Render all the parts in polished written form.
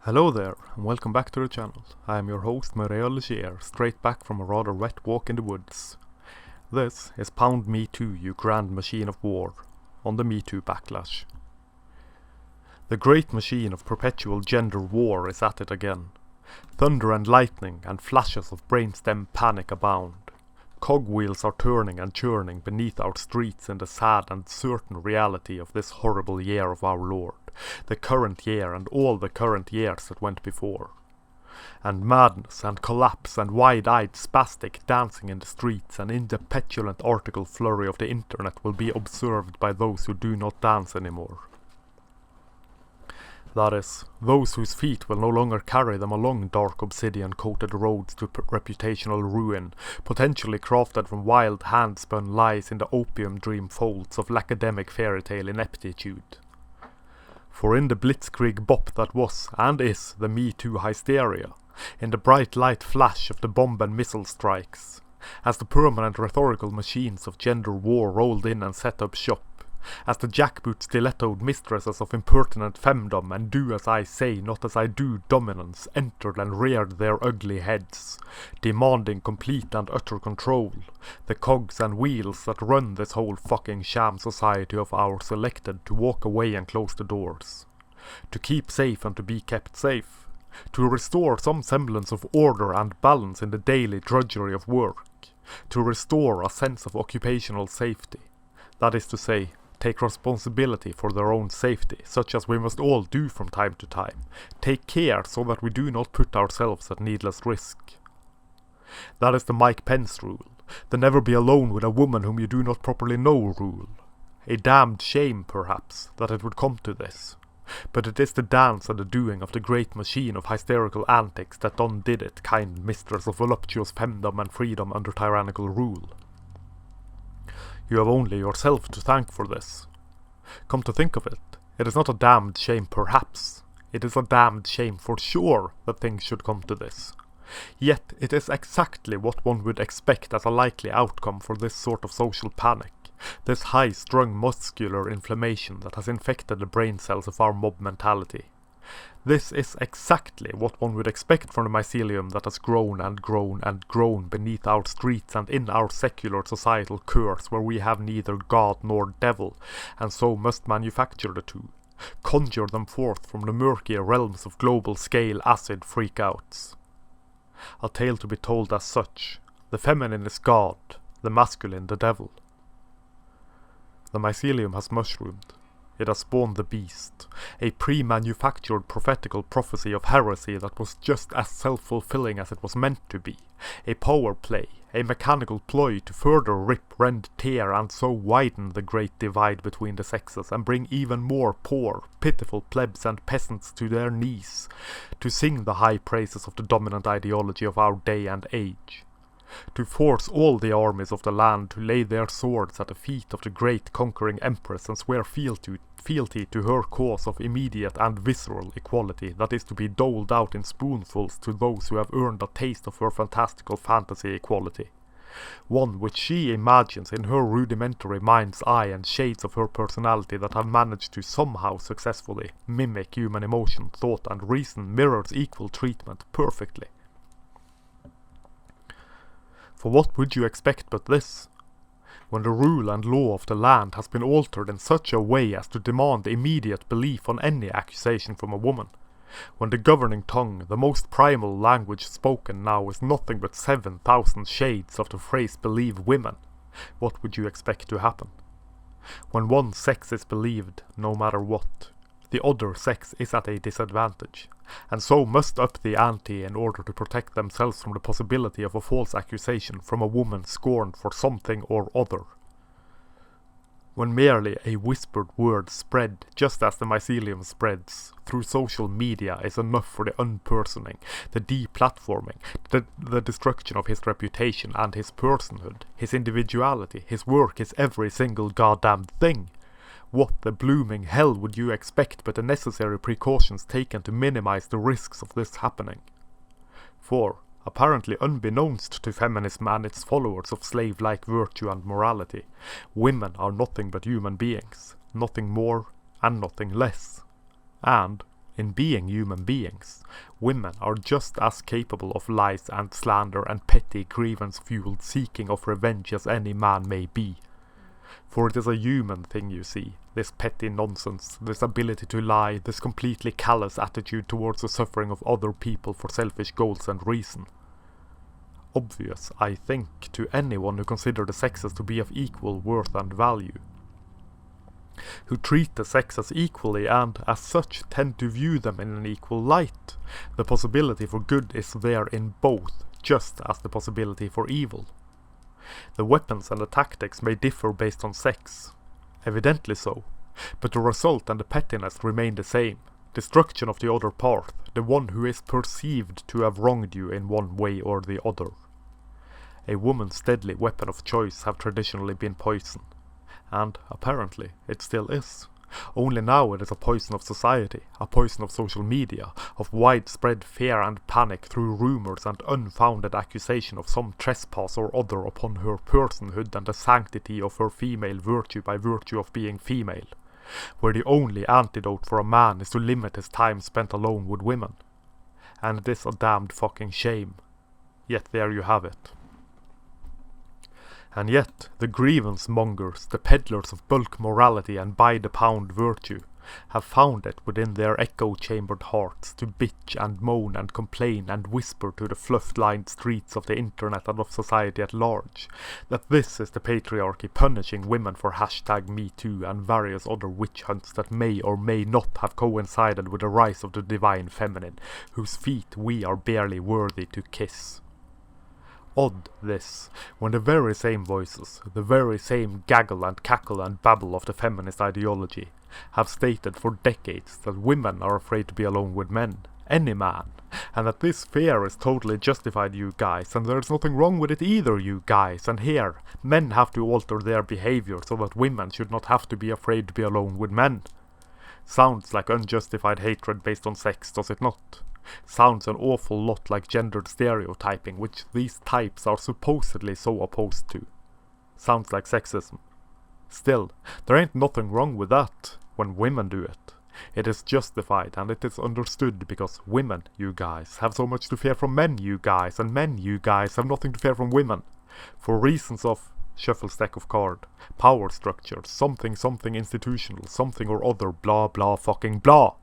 Hello there, and welcome back to the channel. I am your host Maria Legier, straight back from a rather wet walk in the woods. This is Pound Me Too, you grand machine of war, on the Me Too backlash. The great machine of perpetual gender war is at it again. Thunder and lightning and flashes of brainstem panic abound. Cogwheels are turning and churning beneath our streets in the sad and certain reality of this horrible year of our Lord, the current year and all the current years that went before. And madness and collapse and wide-eyed spastic dancing in the streets and in the petulant article flurry of the internet will be observed by those who do not dance anymore. That is, those whose feet will no longer carry them along dark obsidian-coated roads to reputational ruin, potentially crafted from wild hand-spun lies in the opium dream folds of lacademic fairy-tale ineptitude. For in the blitzkrieg bop that was, and is, the Me Too hysteria, in the bright light flash of the bomb and missile strikes, as the permanent rhetorical machines of gender war rolled in and set up shop, as the jackboot stilettoed mistresses of impertinent femdom and do as I say, not as I do dominance entered and reared their ugly heads, demanding complete and utter control, the cogs and wheels that run this whole fucking sham society of ours elected to walk away and close the doors, to keep safe and to be kept safe, to restore some semblance of order and balance in the daily drudgery of work, to restore a sense of occupational safety, that is to say, take responsibility for their own safety, such as we must all do from time to time. Take care so that we do not put ourselves at needless risk. That is the Mike Pence rule, the never be alone with a woman whom you do not properly know rule. A damned shame, perhaps, that it would come to this. But it is the dance and the doing of the great machine of hysterical antics that undid it, kind mistress of voluptuous femdom and freedom under tyrannical rule. You have only yourself to thank for this. Come to think of it, it is not a damned shame perhaps, it is a damned shame for sure that things should come to this. Yet it is exactly what one would expect as a likely outcome for this sort of social panic, this high-strung muscular inflammation that has infected the brain cells of our mob mentality. This is exactly what one would expect from the mycelium that has grown and grown and grown beneath our streets and in our secular societal curse where we have neither God nor devil, and so must manufacture the two, conjure them forth from the murkier realms of global-scale acid freakouts. A tale to be told as such, the feminine is God, the masculine the devil. The mycelium has mushroomed. It has spawned the beast, a pre-manufactured prophetical prophecy of heresy that was just as self-fulfilling as it was meant to be, a power play, a mechanical ploy to further rip, rend, tear and so widen the great divide between the sexes and bring even more poor, pitiful plebs and peasants to their knees, to sing the high praises of the dominant ideology of our day and age. To force all the armies of the land to lay their swords at the feet of the great conquering empress and swear fealty to her cause of immediate and visceral equality that is to be doled out in spoonfuls to those who have earned a taste of her fantastical fantasy equality. One which she imagines in her rudimentary mind's eye and shades of her personality that have managed to somehow successfully mimic human emotion, thought and reason mirrors equal treatment perfectly. For what would you expect but this? When the rule and law of the land has been altered in such a way as to demand immediate belief on any accusation from a woman, when the governing tongue, the most primal language spoken now, is nothing but 7,000 shades of the phrase believe women, what would you expect to happen? When one sex is believed, no matter what, the other sex is at a disadvantage, and so must up the ante in order to protect themselves from the possibility of a false accusation from a woman scorned for something or other. When merely a whispered word spread, just as the mycelium spreads, through social media is enough for the unpersoning, the deplatforming, the destruction of his reputation and his personhood, his individuality, his work, his every single goddamn thing. What the blooming hell would you expect but the necessary precautions taken to minimize the risks of this happening? For, apparently unbeknownst to feminism and its followers of slave-like virtue and morality, women are nothing but human beings, nothing more and nothing less. And, In being human beings, women are just as capable of lies and slander and petty grievance-fueled seeking of revenge as any man may be. For it is a human thing, you see, this petty nonsense, this ability to lie, this completely callous attitude towards the suffering of other people for selfish goals and reason. Obvious, I think, to anyone who considers the sexes to be of equal worth and value. Who treat the sexes equally and, as such, tend to view them in an equal light. The possibility for good is there in both, just as the possibility for evil. The weapons and the tactics may differ based on sex, evidently so, but the result and the pettiness remain the same. Destruction of the other part, the one who is perceived to have wronged you in one way or the other. A woman's deadly weapon of choice have traditionally been poison. And, apparently, it still is. Only now it is a poison of society, a poison of social media, of widespread fear and panic through rumours and unfounded accusation of some trespass or other upon her personhood and the sanctity of her female virtue by virtue of being female, where the only antidote for a man is to limit his time spent alone with women. And it is a damned fucking shame. Yet there you have it. And yet, the grievance mongers, the peddlers of bulk morality and by-the-pound virtue, have found it within their echo-chambered hearts to bitch and moan and complain and whisper to the fluff-lined streets of the internet and of society at large, that this is the patriarchy punishing women for #metoo and various other witch hunts that may or may not have coincided with the rise of the divine feminine, whose feet we are barely worthy to kiss. Odd, this, when the very same voices, the very same gaggle and cackle and babble of the feminist ideology, have stated for decades that women are afraid to be alone with men, any man, and that this fear is totally justified, you guys, and there's nothing wrong with it either, you guys, and here, men have to alter their behavior so that women should not have to be afraid to be alone with men. Sounds like unjustified hatred based on sex, does it not? Sounds an awful lot like gendered stereotyping, which these types are supposedly so opposed to. Sounds like sexism. Still, there ain't nothing wrong with that, when women do it. It is justified and it is understood because women, you guys, have so much to fear from men, you guys, and men, you guys, have nothing to fear from women. For reasons of shuffle stack of card, power structure, something institutional, something or other, blah blah fucking blah.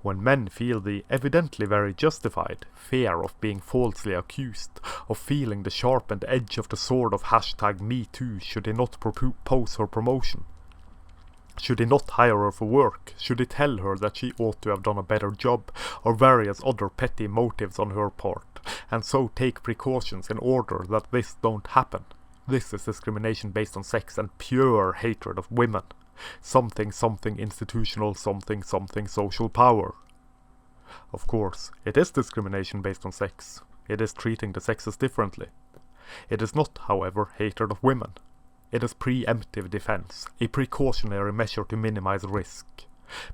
When men feel the evidently very justified fear of being falsely accused, of feeling the sharpened edge of the sword of #metoo should he not propose her promotion, should he not hire her for work, should he tell her that she ought to have done a better job, or various other petty motives on her part, and so take precautions in order that this don't happen. This is discrimination based on sex and pure hatred of women. Something institutional, something social power. Of course, it is discrimination based on sex. It is treating the sexes differently. It is not, however, hatred of women. It is preemptive defense, a precautionary measure to minimize risk.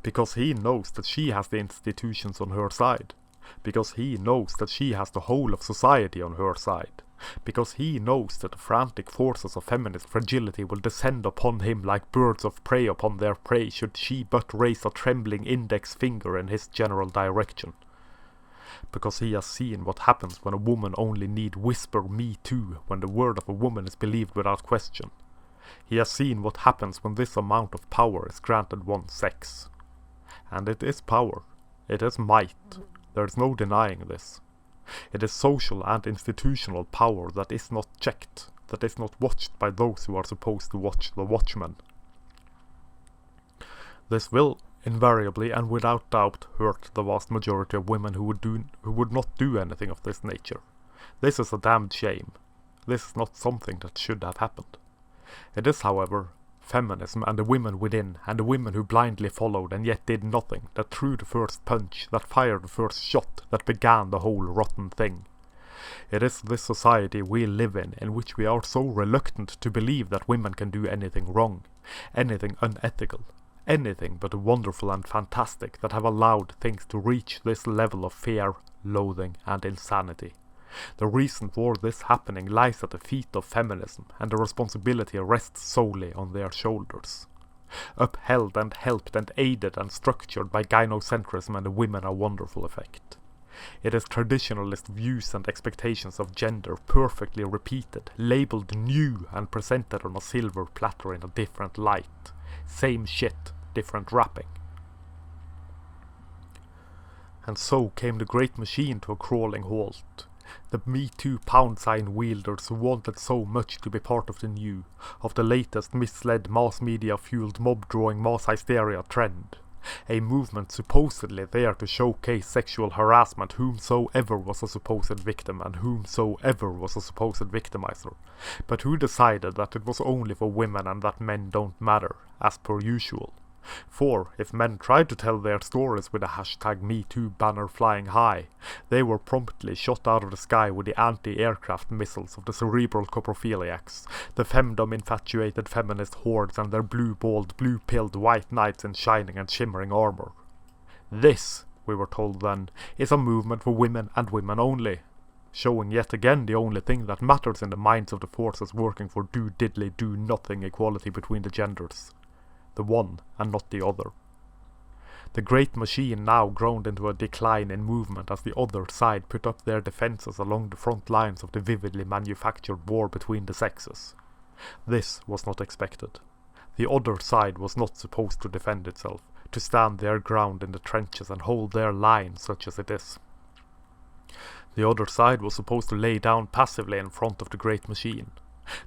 Because he knows that she has the institutions on her side. Because he knows that she has the whole of society on her side. Because he knows that the frantic forces of feminist fragility will descend upon him like birds of prey upon their prey should she but raise a trembling index finger in his general direction. Because he has seen what happens when a woman only need whisper "me too" when the word of a woman is believed without question. He has seen what happens when this amount of power is granted one sex. And it is power. It is might. There is no denying this. It is social and institutional power that is not checked, that is not watched by those who are supposed to watch the watchmen. This will, invariably and without doubt, hurt the vast majority of women who would not do anything of this nature. This is a damned shame. This is not something that should have happened. It is, however, feminism and the women within, and the women who blindly followed and yet did nothing, that threw the first punch, that fired the first shot, that began the whole rotten thing. It is this society we live in which we are so reluctant to believe that women can do anything wrong, anything unethical, anything but wonderful and fantastic, that have allowed things to reach this level of fear, loathing, and insanity. The reason for this happening lies at the feet of feminism, and the responsibility rests solely on their shoulders. upheld and helped and aided and structured by gynocentrism and the women are wonderful effect. It is traditionalist views and expectations of gender perfectly repeated, labeled new and presented on a silver platter in a different light. Same shit, different wrapping. And so came the great machine to a crawling halt. The metoo pound sign wielders who wanted so much to be part of the new, of the latest misled mass media fueled mob drawing mass hysteria trend. A movement supposedly there to showcase sexual harassment whomsoever was a supposed victim and whomsoever was a supposed victimizer, but who decided that it was only for women and that men don't matter, as per usual. For if men tried to tell their stories with a hashtag #MeToo banner flying high, they were promptly shot out of the sky with the anti-aircraft missiles of the cerebral coprophiliacs, the femdom-infatuated feminist hordes and their blue-balled, blue-pilled white knights in shining and shimmering armor. This, we were told then, is a movement for women and women only, showing yet again the only thing that matters in the minds of the forces working for do-nothing equality between the genders. The one and not the other. The great machine now groaned into a decline in movement as the other side put up their defences along the front lines of the vividly manufactured war between the sexes. This was not expected. The other side was not supposed to defend itself, to stand their ground in the trenches and hold their line such as it is. The other side was supposed to lay down passively in front of the great machine.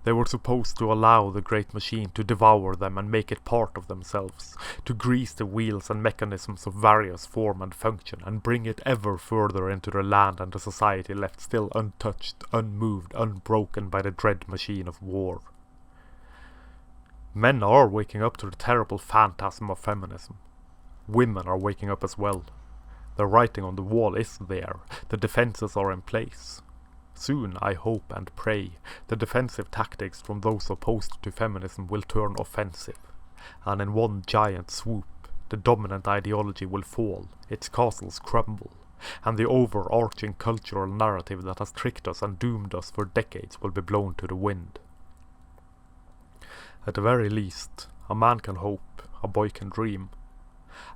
They were supposed to allow the great machine to devour them and make it part of themselves, to grease the wheels and mechanisms of various form and function and bring it ever further into the land and the society left still untouched, unmoved, unbroken by the dread machine of war. Men are waking up to the terrible phantasm of feminism. Women are waking up as well. The writing on the wall is there, the defences are in place. Soon, I hope and pray, the defensive tactics from those opposed to feminism will turn offensive, and in one giant swoop, the dominant ideology will fall, its castles crumble, and the overarching cultural narrative that has tricked us and doomed us for decades will be blown to the wind. At the very least, a man can hope, a boy can dream.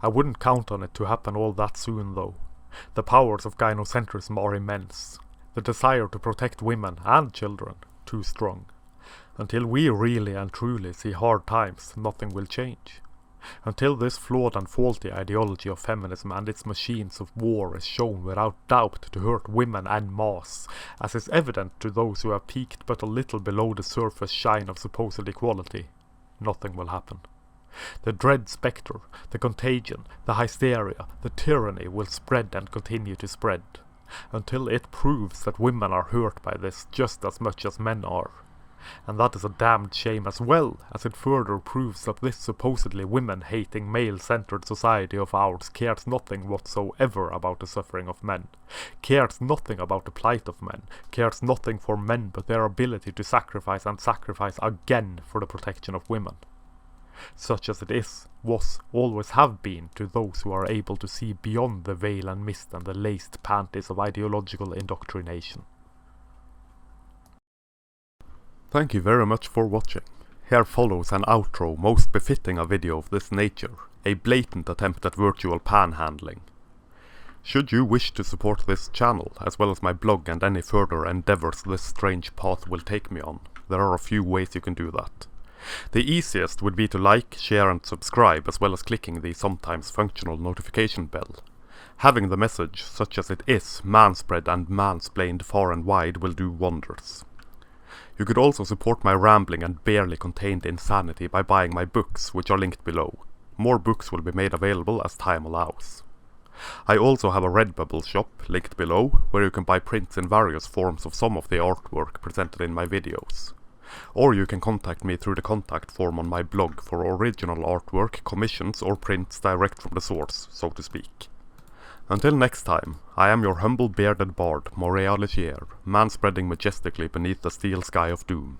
I wouldn't count on it to happen all that soon though. The powers of gynocentrism are immense. The desire to protect women and children too strong. Until we really and truly see hard times, nothing will change. Until this flawed and faulty ideology of feminism and its machines of war is shown without doubt to hurt women en masse, as is evident to those who have peaked but a little below the surface shine of supposed equality, nothing will happen. The dread spectre, the contagion, the hysteria, the tyranny will spread and continue to spread, until it proves that women are hurt by this just as much as men are. And that is a damned shame as well, as it further proves that this supposedly women-hating male-centered society of ours cares nothing whatsoever about the suffering of men, cares nothing about the plight of men, cares nothing for men but their ability to sacrifice and sacrifice again for the protection of women. Such as it is, was, always have been to those who are able to see beyond the veil and mist and the laced panties of ideological indoctrination. Thank you very much for watching. Here follows an outro most befitting a video of this nature, a blatant attempt at virtual panhandling. Should you wish to support this channel, as well as my blog and any further endeavours this strange path will take me on, there are a few ways you can do that. The easiest would be to like, share and subscribe, as well as clicking the sometimes functional notification bell. Having the message, such as it is, manspread and mansplained far and wide will do wonders. You could also support my rambling and barely contained insanity by buying my books, which are linked below. More books will be made available as time allows. I also have a Redbubble shop, linked below, where you can buy prints in various forms of some of the artwork presented in my videos. Or you can contact me through the contact form on my blog for original artwork, commissions or prints direct from the source, so to speak. Until next time, I am your humble bearded bard, Morea Legier, manspreading majestically beneath the steel sky of doom.